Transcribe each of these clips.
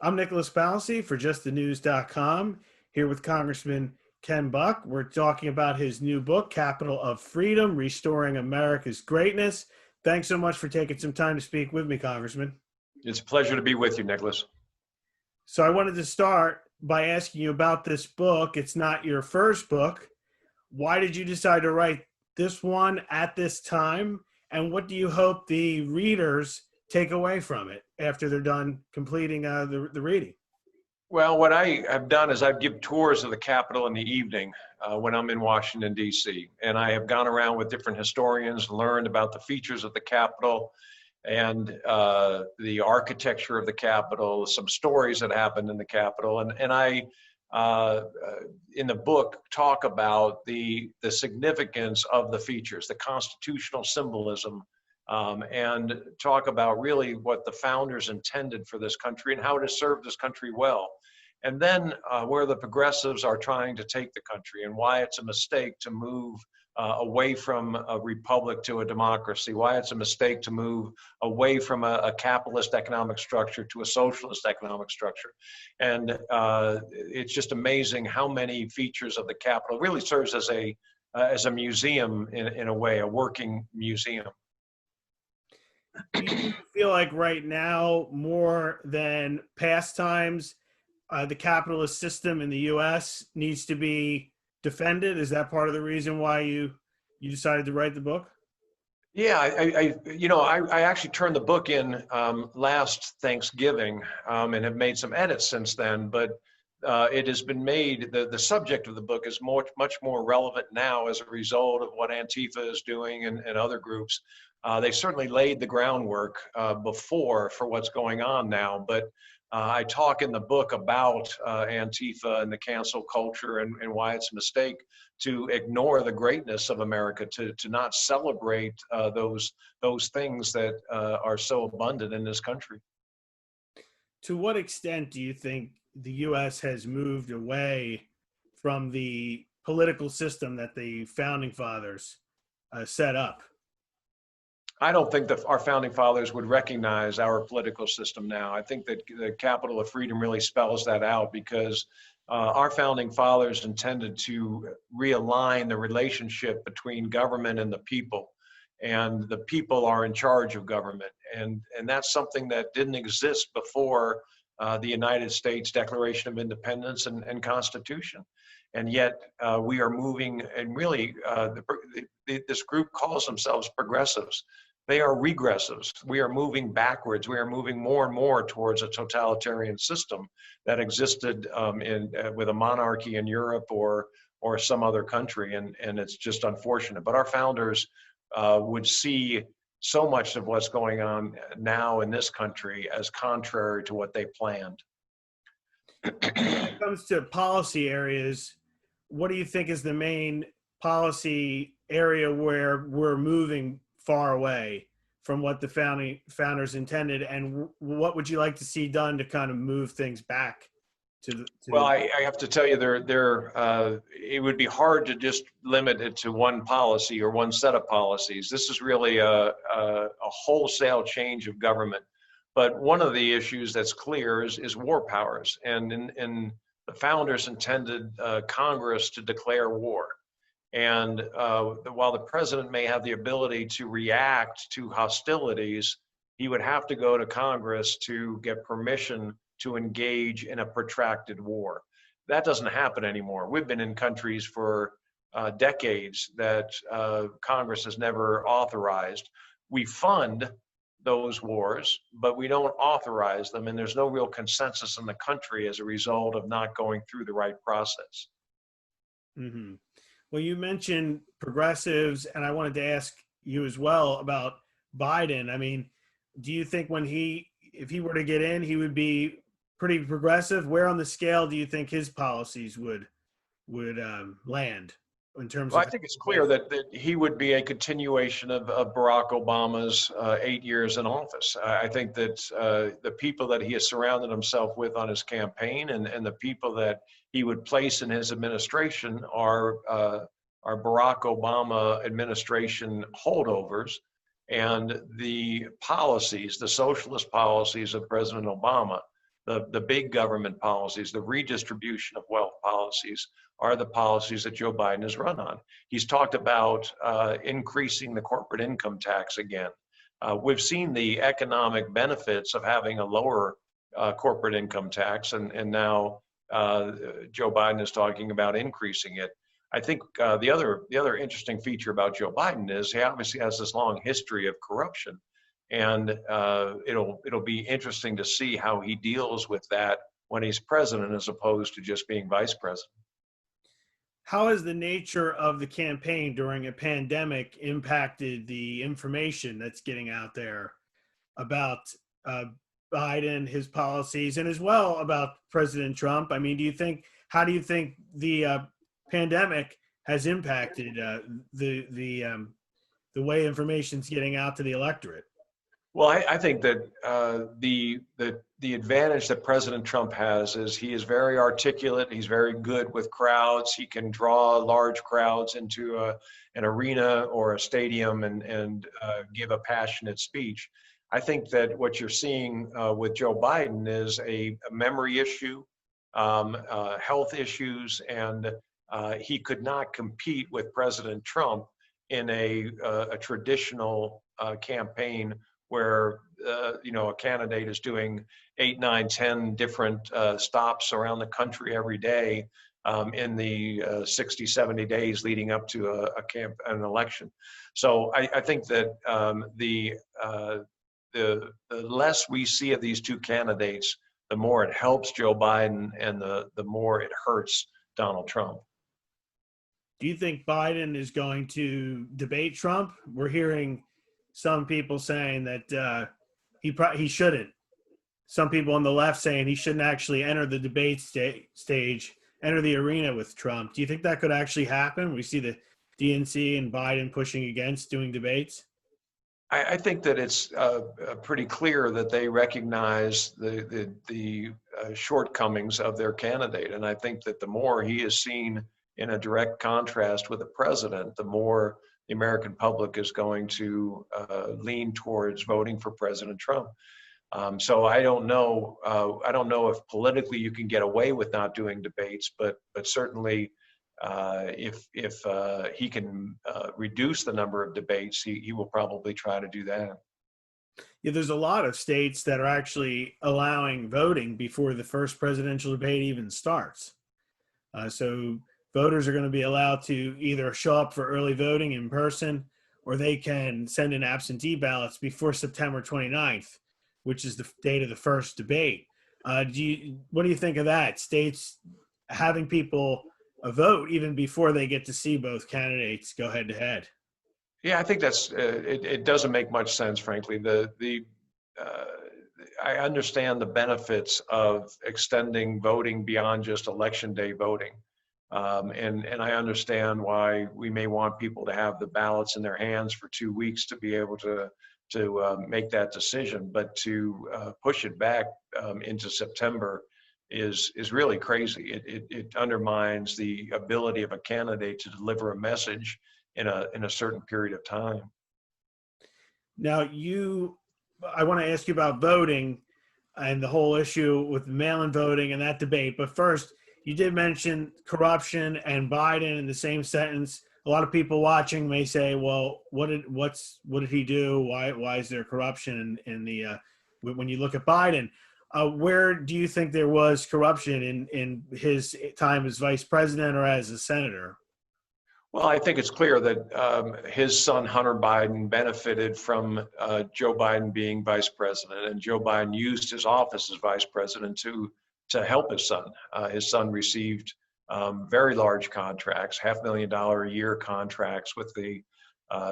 I'm Nicholas Palissy for JustTheNews.com, here with Congressman Ken Buck. We're talking about his new book, Capital of Freedom, Restoring America's Greatness. Thanks so much for taking some time to speak with me, Congressman. It's a pleasure to be with you, Nicholas. So I wanted to start by asking you about this book. It's not your first book. Why did you decide to write this one at this time? And what do you hope the readers take away from it after they're done completing the reading? Well, what I have done is I've given tours of the Capitol in the evening when I'm in Washington, D.C. And I have gone around with different historians, learned about the features of the Capitol and the architecture of the Capitol, some stories that happened in the Capitol. And I, in the book, talk about the significance of the features, the constitutional symbolism, and talk about really what the founders intended for this country and how it has served this country well. And then where the progressives are trying to take the country and why it's a mistake to move away from a republic to a democracy, why it's a mistake to move away from a capitalist economic structure to a socialist economic structure. And it's just amazing how many features of the Capitol really serves as a museum in a way, a working museum. Do you feel like right now, more than past times, the capitalist system in the U.S. needs to be defended? Is that part of the reason why you decided to write the book? Yeah, I actually turned the book in last Thanksgiving and have made some edits since then, but it has been made, the subject of the book is much more relevant now as a result of what Antifa is doing and other groups. They certainly laid the groundwork before for what's going on now, but I talk in the book about Antifa and the cancel culture and why it's a mistake to ignore the greatness of America, to not celebrate those things that are so abundant in this country. To what extent do you think the U.S. has moved away from the political system that the founding fathers set up? I don't think that our founding fathers would recognize our political system now. I think that the Capital of Freedom really spells that out because our founding fathers intended to realign the relationship between government and the people. And the people are in charge of government. And that's something that didn't exist before the United States Declaration of Independence and Constitution. And yet we are moving, and really this group calls themselves progressives. They are regressives. We are moving backwards. We are moving more and more towards a totalitarian system that existed with a monarchy in Europe or some other country, and it's just unfortunate. But our founders would see so much of what's going on now in this country as contrary to what they planned. When it comes to policy areas, what do you think is the main policy area where we're moving far away from what the founders intended, and what would you like to see done to kind of move things back to Well, I have to tell you, it would be hard to just limit it to one policy or one set of policies. This is really a wholesale change of government. But one of the issues that's clear is war powers, and the founders intended Congress to declare war. And while the president may have the ability to react to hostilities, he would have to go to Congress to get permission to engage in a protracted war. That doesn't happen anymore. We've been in countries for decades that Congress has never authorized. We fund those wars, but we don't authorize them, and there's no real consensus in the country as a result of not going through the right process. Mm-hmm. Well, you mentioned progressives, and I wanted to ask you as well about Biden. I mean, do you think if he were to get in, he would be pretty progressive? Where on the scale do you think his policies would land in terms of? Well, I think it's clear that he would be a continuation of Barack Obama's 8 years in office. I think that the people that he has surrounded himself with on his campaign and the people that he would place in his administration are Barack Obama administration holdovers, and the policies, the socialist policies of President Obama the big government policies, the redistribution of wealth policies, are the policies that Joe Biden has run on. He's talked about increasing the corporate income tax again. We've seen the economic benefits of having a lower corporate income tax, and now Joe Biden is talking about increasing it. I think the other interesting feature about Joe Biden is he obviously has this long history of corruption, and it'll be interesting to see how he deals with that when he's president, as opposed to just being vice president. How has the nature of the campaign during a pandemic impacted the information that's getting out there about uh, Biden, his policies, and as well about President Trump? I mean, how do you think the pandemic has impacted the way information's getting out to the electorate? Well, I think that the advantage that President Trump has is he is very articulate. He's very good with crowds. He can draw large crowds into an arena or a stadium and give a passionate speech. I think that what you're seeing with Joe Biden is a memory issue, health issues, and he could not compete with President Trump in a traditional campaign where a candidate is doing 8, 9, 10 different stops around the country every day in the 60, 70 days leading up to an election. So I think that the less we see of these two candidates, the more it helps Joe Biden and the more it hurts Donald Trump. Do you think Biden is going to debate Trump? We're hearing some people saying that he shouldn't. Some people on the left saying he shouldn't actually enter the debate stage, enter the arena with Trump. Do you think that could actually happen? We see the DNC and Biden pushing against doing debates. I think that it's pretty clear that they recognize the shortcomings of their candidate, and I think that the more he is seen in a direct contrast with the president, the more the American public is going to lean towards voting for President Trump. So I don't know. I don't know if politically you can get away with not doing debates, but certainly if he can reduce the number of debates, he will probably try to do that. Yeah, there's a lot of states that are actually allowing voting before the first presidential debate even starts. So voters are going to be allowed to either show up for early voting in person, or they can send in absentee ballots before September 29th, which is the date of the first debate. What do you think of that? States having people vote even before they get to see both candidates go head to head. Yeah, I think that's it doesn't make much sense, frankly. I understand the benefits of extending voting beyond just election day voting. And I understand why we may want people to have the ballots in their hands for 2 weeks to be able to make that decision. But to push it back into September is really crazy. It undermines the ability of a candidate to deliver a message in a certain period of time. Now, I want to ask you about voting and the whole issue with mail-in voting and that debate. But first, you did mention corruption and Biden in the same sentence. A lot of people watching may say, "Well, what did he do? Why is there corruption when you look at Biden?" Where do you think there was corruption in his time as vice president or as a senator? Well, I think it's clear that his son, Hunter Biden, benefited from Joe Biden being vice president, and Joe Biden used his office as vice president to help his son. His son received very large contracts, $500,000 a year contracts with the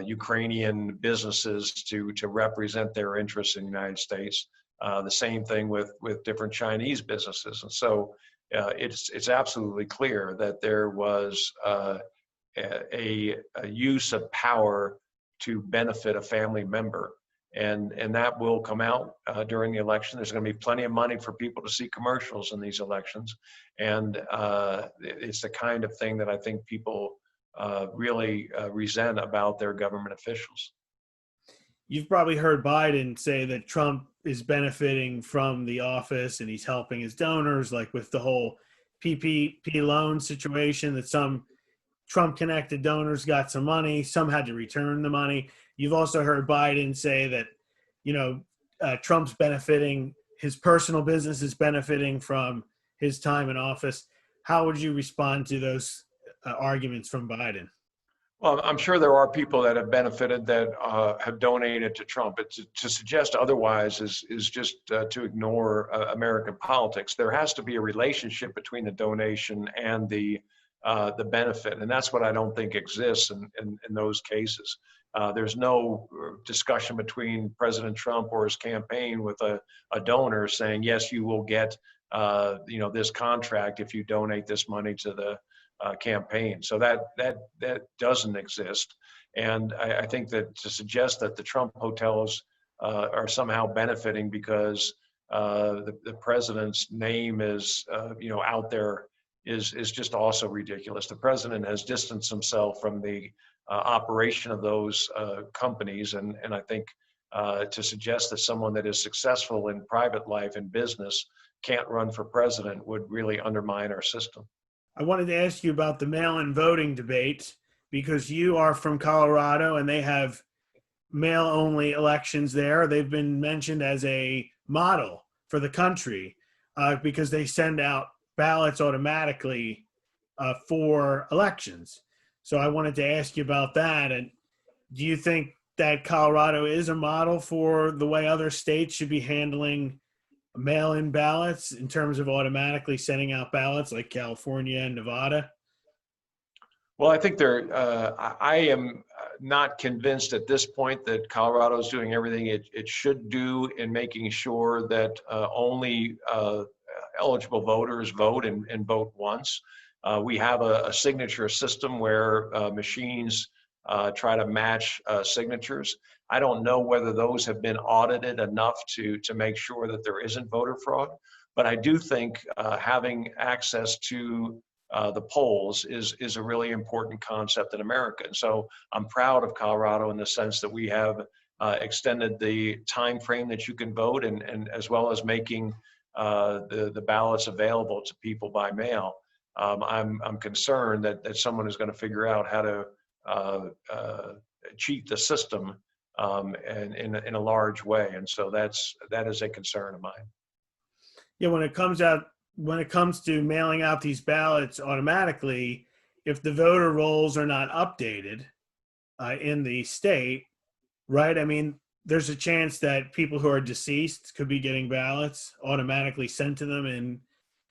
Ukrainian businesses to represent their interests in the United States. The same thing with different Chinese businesses. And so it's absolutely clear that there was a use of power to benefit a family member. And that will come out during the election. There's going to be plenty of money for people to see commercials in these elections. And it's the kind of thing that I think people really resent about their government officials. you've probably heard Biden say that Trump is benefiting from the office and he's helping his donors, like with the whole PPP loan situation, that some Trump connected donors got some money, some had to return the money. You've also heard Biden say that, you know, Trump's benefiting, his personal business is benefiting from his time in office. How would you respond to those arguments from Biden? Well, I'm sure there are people that have benefited that have donated to Trump. To suggest otherwise is just to ignore American politics. There has to be a relationship between the donation and the benefit, and that's what I don't think exists in those cases. There's no discussion between President Trump or his campaign with a donor saying, yes, you will get this contract if you donate this money to the campaign. So that doesn't exist. And I think that to suggest that the Trump hotels are somehow benefiting because the president's name is out there is just also ridiculous. The president has distanced himself from the operation of those companies, and I think to suggest that someone that is successful in private life and business can't run for president would really undermine our system. I wanted to ask you about the mail-in voting debate because you are from Colorado and they have mail-only elections there. They've been mentioned as a model for the country because they send out ballots automatically for elections. So I wanted to ask you about that. And do you think that Colorado is a model for the way other states should be handling mail-in ballots in terms of automatically sending out ballots like California and Nevada? Well, I think I am not convinced at this point that Colorado is doing everything it should do in making sure that only eligible voters vote and vote once. We have a signature system where machines try to match signatures. I don't know whether those have been audited enough to make sure that there isn't voter fraud, but I do think having access to the polls is a really important concept in America. And so I'm proud of Colorado in the sense that we have extended the time frame that you can vote and as well as making the ballots available to people by mail. I'm concerned that someone is going to figure out how to cheat the system and in a large way. And so that is a concern of mine. Yeah, when it comes to mailing out these ballots automatically, if the voter rolls are not updated in the state, right? I mean, there's a chance that people who are deceased could be getting ballots automatically sent to them in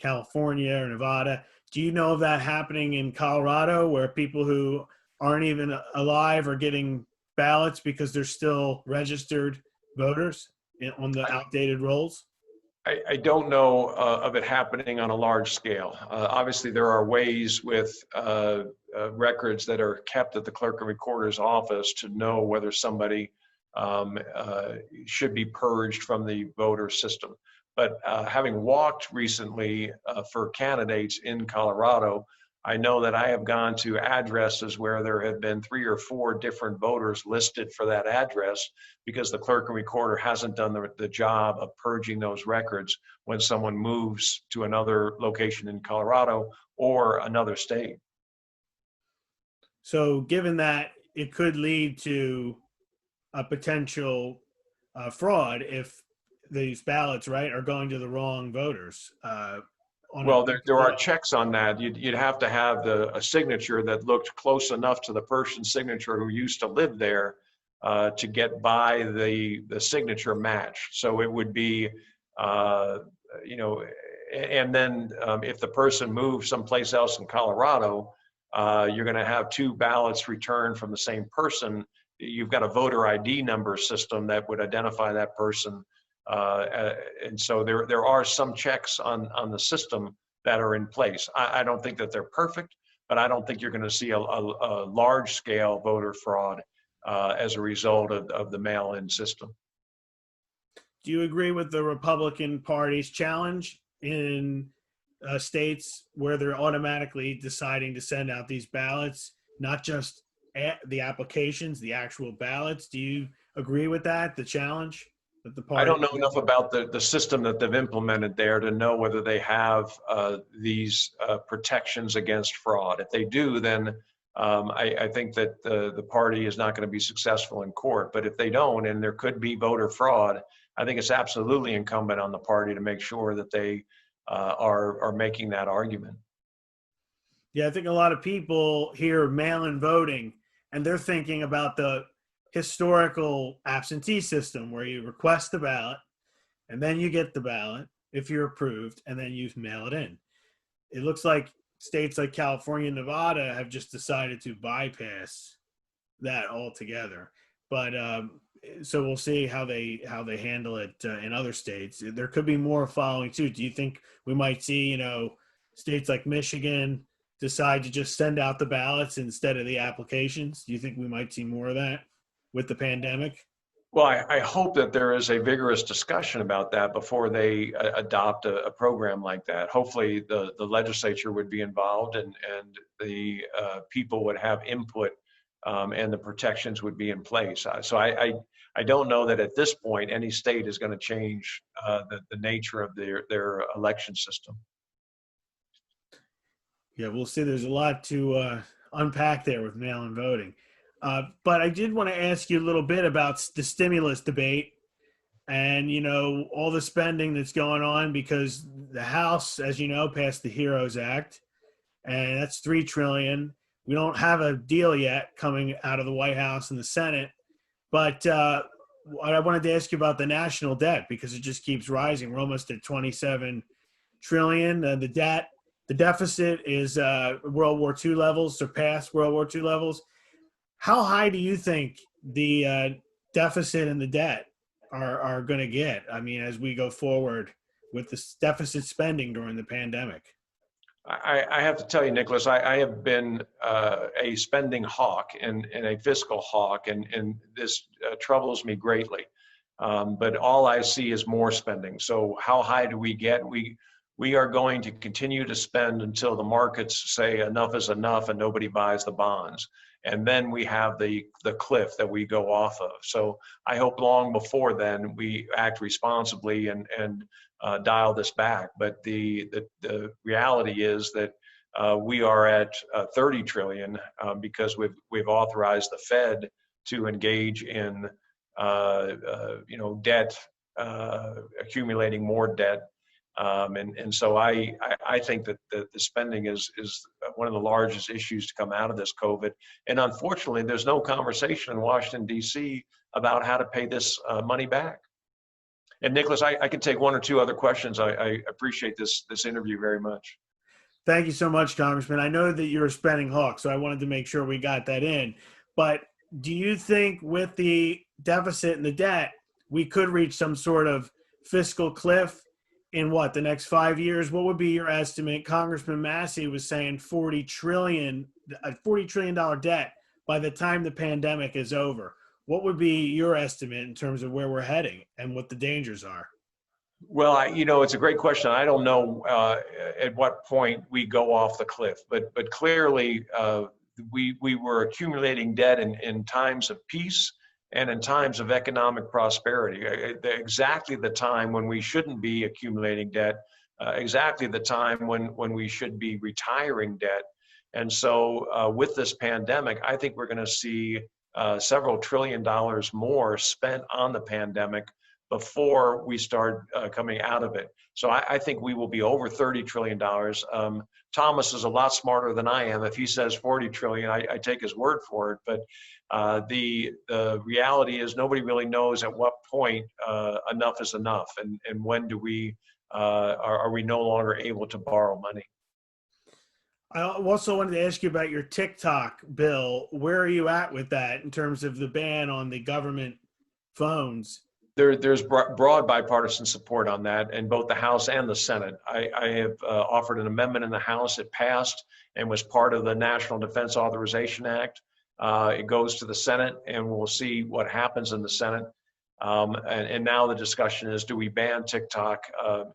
California or Nevada. Do you know of that happening in Colorado where people who aren't even alive are getting ballots because they're still registered voters on the outdated rolls? I don't know of it happening on a large scale. Obviously, there are ways with records that are kept at the clerk and recorder's office to know whether somebody should be purged from the voter system. But having walked recently for candidates in Colorado, I know that I have gone to addresses where there have been 3 or 4 different voters listed for that address because the clerk and recorder hasn't done the job of purging those records when someone moves to another location in Colorado or another state. So given that it could lead to a potential fraud if these ballots, right, are going to the wrong voters. Well, there are checks on that. You'd have to have a signature that looked close enough to the person's signature who used to live there to get by the signature match. So it would be, and then if the person moves someplace else in Colorado, you're going to have 2 ballots returned from the same person. You've got a voter ID number system that would identify that person. And so there are some checks on the system that are in place. I don't think that they're perfect, but I don't think you're going to see a large scale voter fraud as a result of the mail-in system. Do you agree with the Republican Party's challenge in states where they're automatically deciding to send out these ballots, not just the applications, the actual ballots? Do you agree with that, the challenge that the I party? don't know enough about the system that they've implemented there to know whether they have these protections against fraud. If they do, then I think that the party is not going to be successful in court. But if they don't, and there could be voter fraud, I think it's absolutely incumbent on the party to make sure that they are making that argument. Yeah, I think a lot of people hear mail-in voting and they're thinking about the historical absentee system where you request the ballot and then you get the ballot if you're approved and then you mail it in. It looks like states like California and Nevada have just decided to bypass that altogether. But so we'll see how they handle it in other states. There could be more following too. Do you think we might see, states like Michigan decide to just send out the ballots instead of the applications? Do you think we might see more of that with the pandemic? Well, I hope that there is a vigorous discussion about that before they adopt a program like that. Hopefully, the legislature would be involved and the people would have input and the protections would be in place. So I don't know that at this point any state is going to change the nature of their election system. Yeah, we'll see. There's a lot to unpack there with mail-in voting. But I did want to ask you a little bit about the stimulus debate and, all the spending that's going on because the House, as you know, passed the HEROES Act, and that's $3 trillion. We don't have a deal yet coming out of the White House and the Senate, but I wanted to ask you about the national debt because it just keeps rising. We're almost at 27 trillion. The deficit is World War II levels, surpassed World War II levels. How high do you think the deficit and the debt are going to get? I mean, as we go forward with this deficit spending during the pandemic. I have to tell you, Nicholas, I have been a spending hawk and a fiscal hawk, and this troubles me greatly. But all I see is more spending. So how high do we get? We are going to continue to spend until the markets say enough is enough and nobody buys the bonds. And then we have the cliff that we go off of. So I hope long before then we act responsibly and dial this back. But the reality is that we are at 30 trillion because we've authorized the Fed to engage in debt, accumulating more debt. And so I think that the spending is one of the largest issues to come out of this COVID. And unfortunately, there's no conversation in Washington, D.C. about how to pay this money back. And Nicholas, I can take one or two other questions. I appreciate this interview very much. Thank you so much, Congressman. I know that you're a spending hawk, so I wanted to make sure we got that in. But do you think with the deficit and the debt, we could reach some sort of fiscal cliff in the next 5 years? What would be your estimate? Congressman Massey was saying $40 trillion debt by the time the pandemic is over. What would be your estimate in terms of where we're heading and what the dangers are? Well, it's a great question. I don't know at what point we go off the cliff, but clearly we were accumulating debt in times of peace and in times of economic prosperity, exactly the time when we shouldn't be accumulating debt, exactly the time when we should be retiring debt. And so with this pandemic, I think we're going to see several $1 trillion more spent on the pandemic before we start coming out of it. So I think we will be over $30 trillion. Thomas is a lot smarter than I am. If he says 40 trillion, I take his word for it. But the reality is nobody really knows at what point enough is enough, and when do are we no longer able to borrow money. I also wanted to ask you about your TikTok bill. Where are you at with that in terms of the ban on the government phones? There's broad bipartisan support on that in both the House and the Senate. I have offered an amendment in the House. It passed and was part of the National Defense Authorization Act. It goes to the Senate, and we'll see what happens in the Senate. And now the discussion is, do we ban TikTok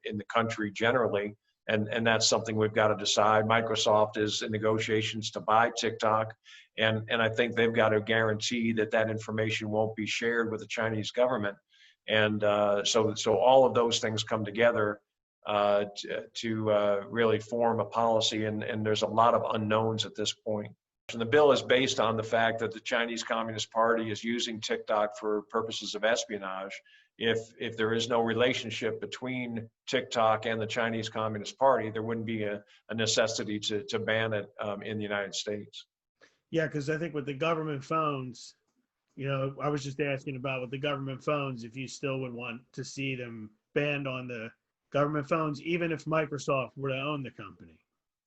in the country generally? And that's something we've got to decide. Microsoft is in negotiations to buy TikTok, and I think they've got to guarantee that that information won't be shared with the Chinese government. And so all of those things come together to really form a policy, and there's a lot of unknowns at this point. And the bill is based on the fact that the Chinese Communist Party is using TikTok for purposes of espionage. If there is no relationship between TikTok and the Chinese Communist Party, there wouldn't be a necessity to ban it in the United States. Yeah, because I think with the government phones, I was just asking about with the government phones, if you still would want to see them banned on the government phones, even if Microsoft were to own the company.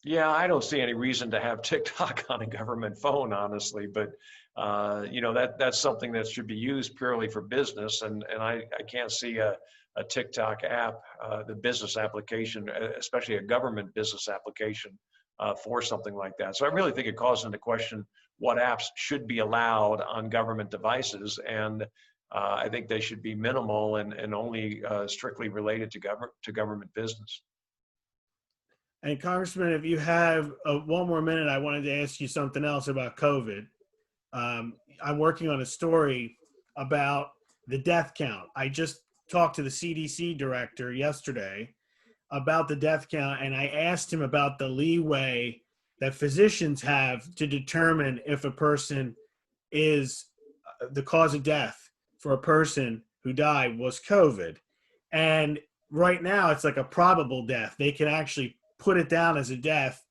Yeah, I don't see any reason to have TikTok on a government phone, honestly, but that's something that should be used purely for business, and I can't see a TikTok app, the business application, especially a government business application, for something like that. So I really think it calls into question what apps should be allowed on government devices, and I think they should be minimal and only strictly related to government business. And Congressman, if you have one more minute, I wanted to ask you something else about COVID. I'm working on a story about the death count. I just talked to the CDC director yesterday about the death count, and I asked him about the leeway that physicians have to determine if a person is the cause of death for a person who died was COVID. And right now, it's like a probable death. They can actually put it down as a death,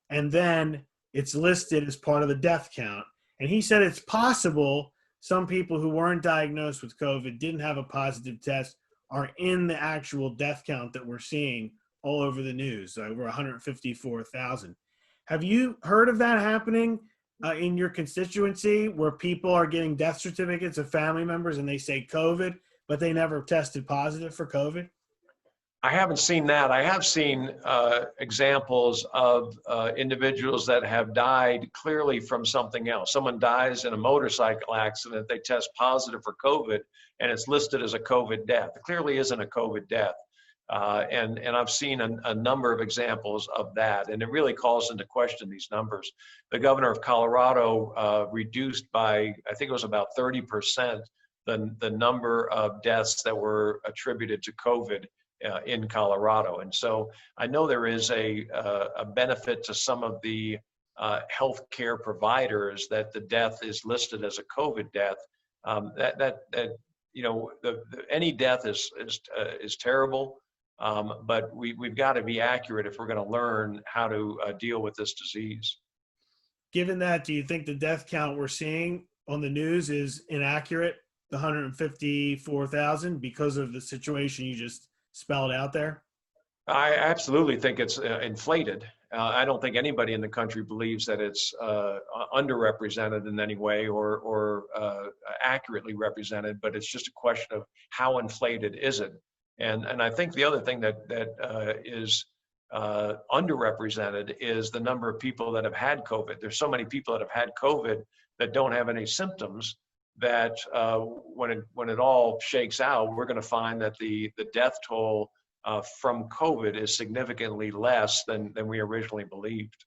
and then it's listed as part of the death count. And he said it's possible some people who weren't diagnosed with COVID, didn't have a positive test, are in the actual death count that we're seeing all over the news, over 154,000. Have you heard of that happening in your constituency, where people are getting death certificates of family members and they say COVID, but they never tested positive for COVID? I haven't seen that. I have seen examples of individuals that have died clearly from something else. Someone dies in a motorcycle accident, they test positive for COVID, and it's listed as a COVID death. It clearly isn't a COVID death. And I've seen a number of examples of that, and it really calls into question these numbers. The governor of Colorado reduced by, I think it was about 30%, the number of deaths that were attributed to COVID in Colorado. And so I know there is a benefit to some of the healthcare providers that the death is listed as a COVID death. Any death is terrible, but we've got to be accurate if we're going to learn how to deal with this disease. Given that, do you think the death count we're seeing on the news is inaccurate, the 154,000, because of the situation you just spelled out there? I absolutely think it's inflated. I don't think anybody in the country believes that it's underrepresented in any way or accurately represented, but it's just a question of how inflated is it. And I think the other thing that is underrepresented is the number of people that have had COVID. There's so many people that have had COVID that don't have any symptoms, that when it all shakes out, we're going to find that the death toll from COVID is significantly less than we originally believed.